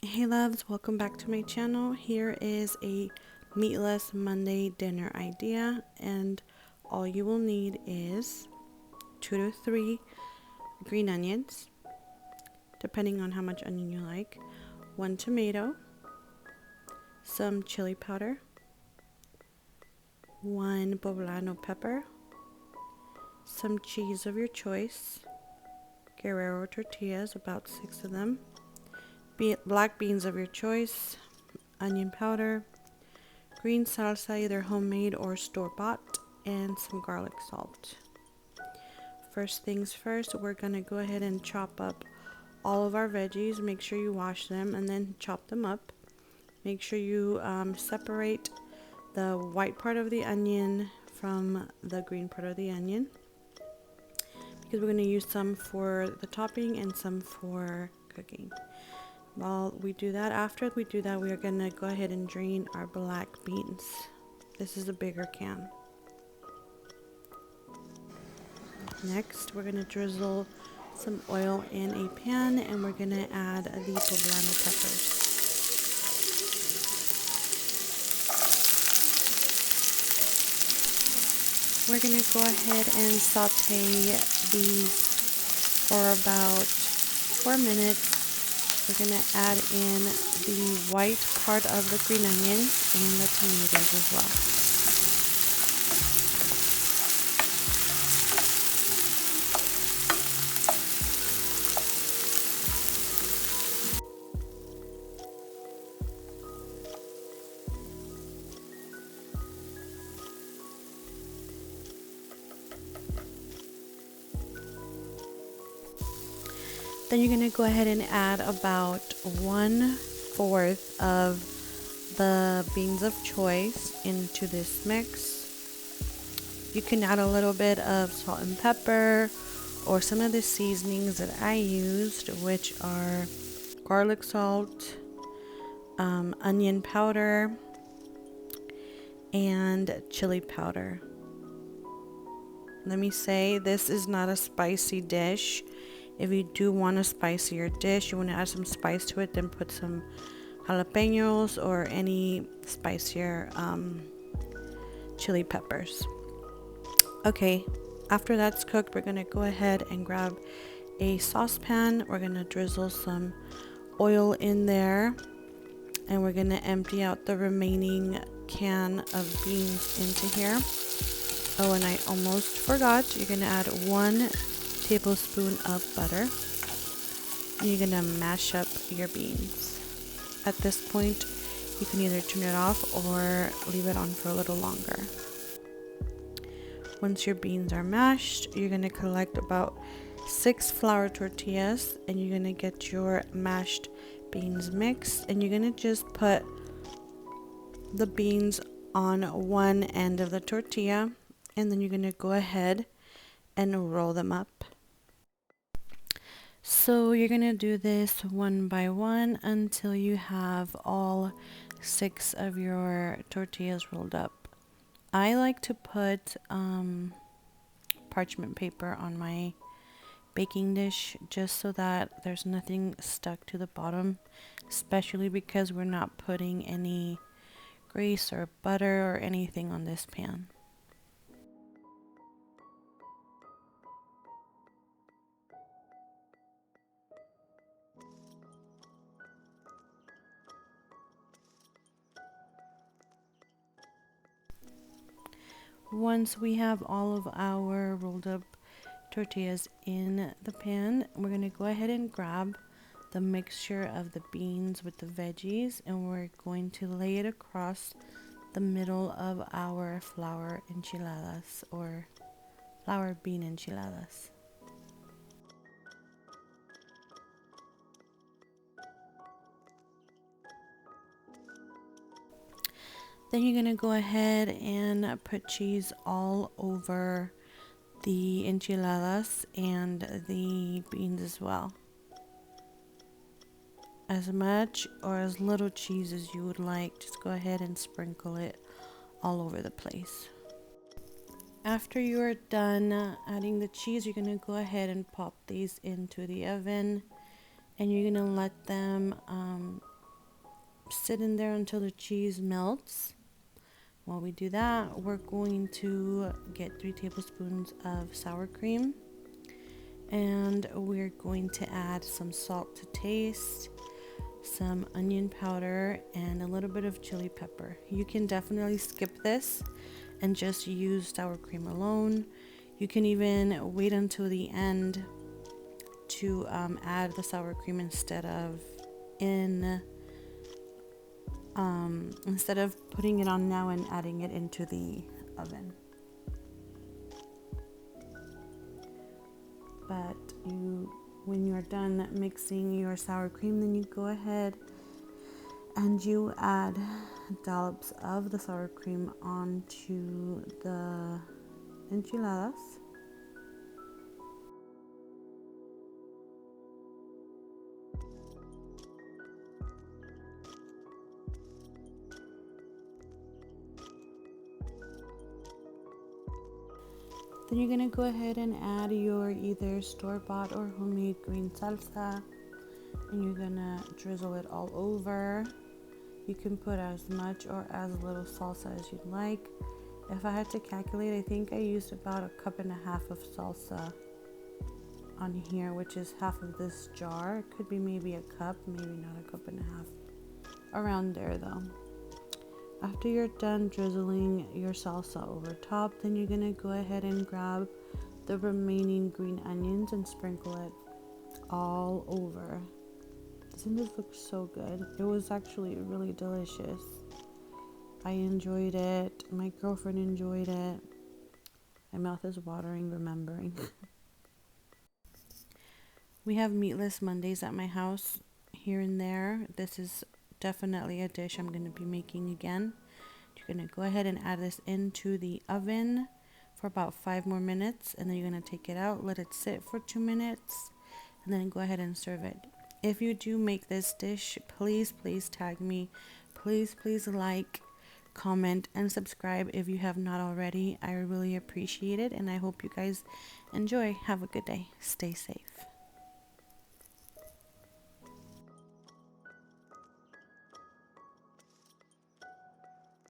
Hey loves, welcome back to my channel. Here is a meatless Monday dinner idea, and all you will need is 2 to 3 green onions, depending on how much onion you like, 1 tomato, some chili powder, 1 Poblano pepper, some cheese of your choice, Guerrero tortillas, about 6 of them, black beans of your choice, onion powder, green salsa, either homemade or store-bought, and some garlic salt. First things first, we're gonna go ahead and chop up all of our veggies. Make sure you wash them and then chop them up. Make sure you separate the white part of the onion from the green part of the onion, because we're gonna use some for the topping and some for cooking. While we do that, after we do that, we are gonna go ahead and drain our black beans. This is a bigger can. Next, we're gonna drizzle some oil in a pan, and we're gonna add the poblano peppers. We're gonna go ahead and saute these for about 4 minutes. We're going to add in the white part of the green onions and the tomatoes as well. Then you're going to go ahead and add about 1/4 of the beans of choice into this mix. You can add a little bit of salt and pepper, or some of the seasonings that I used, which are garlic salt, onion powder, and chili powder. Let me say, this is not a spicy dish. If you do want a spicier dish, you want to add some spice to it, then put some jalapenos or any spicier chili peppers. Okay, after that's cooked, we're going to go ahead and grab a saucepan. We're going to drizzle some oil in there, and we're going to empty out the remaining can of beans into here. Oh, and I almost forgot, you're going to add 1 tablespoon of butter, and you're gonna mash up your beans. At this point, you can either turn it off or leave it on for a little longer. Once your beans are mashed, you're gonna collect about 6 flour tortillas, and you're gonna get your mashed beans mixed, and you're gonna just put the beans on one end of the tortilla, and then you're gonna go ahead and roll them up. So you're gonna do this one by one until you have all 6 of your tortillas rolled up. I like to put parchment paper on my baking dish, just so that there's nothing stuck to the bottom, especially because we're not putting any grease or butter or anything on this pan. Once we have all of our rolled up tortillas in the pan, we're going to go ahead and grab the mixture of the beans with the veggies, and we're going to lay it across the middle of our flour enchiladas, or flour bean enchiladas. Then you're going to go ahead and put cheese all over the enchiladas and the beans as well. As much or as little cheese as you would like, just go ahead and sprinkle it all over the place. After you are done adding the cheese, you're going to go ahead and pop these into the oven, and you're going to let them sit in there until the cheese melts. While we do that, we're going to get 3 tablespoons of sour cream, and we're going to add some salt to taste, some onion powder, and a little bit of chili pepper. You can definitely skip this and just use sour cream alone. You can even wait until the end to add the sour cream instead of putting it on now and adding it into the oven. But when you're done mixing your sour cream, then you go ahead and you add dollops of the sour cream onto the enchiladas. Then you're gonna go ahead and add your either store-bought or homemade green salsa, and you're gonna drizzle it all over. You can put as much or as little salsa as you'd like. If I had to calculate, I think I used about 1.5 cups of salsa on here, which is half of this jar. It could be maybe a cup, maybe not 1.5 cups. Around there though. After you're done drizzling your salsa over top, then you're gonna go ahead and grab the remaining green onions and sprinkle it all over. Doesn't this look so good? It was actually really delicious. I enjoyed it. My girlfriend enjoyed it. My mouth is watering remembering. We have meatless Mondays at my house here and there. This is definitely a dish I'm going to be making again. You're going to go ahead and add this into the oven for about 5 more minutes, and then you're going to take it out, let it sit for 2 minutes, and then go ahead and serve it. If you do make this dish, please tag me. Please like, comment, and subscribe if you have not already. I really appreciate it, and I hope you guys enjoy. Have a good day. Stay safe.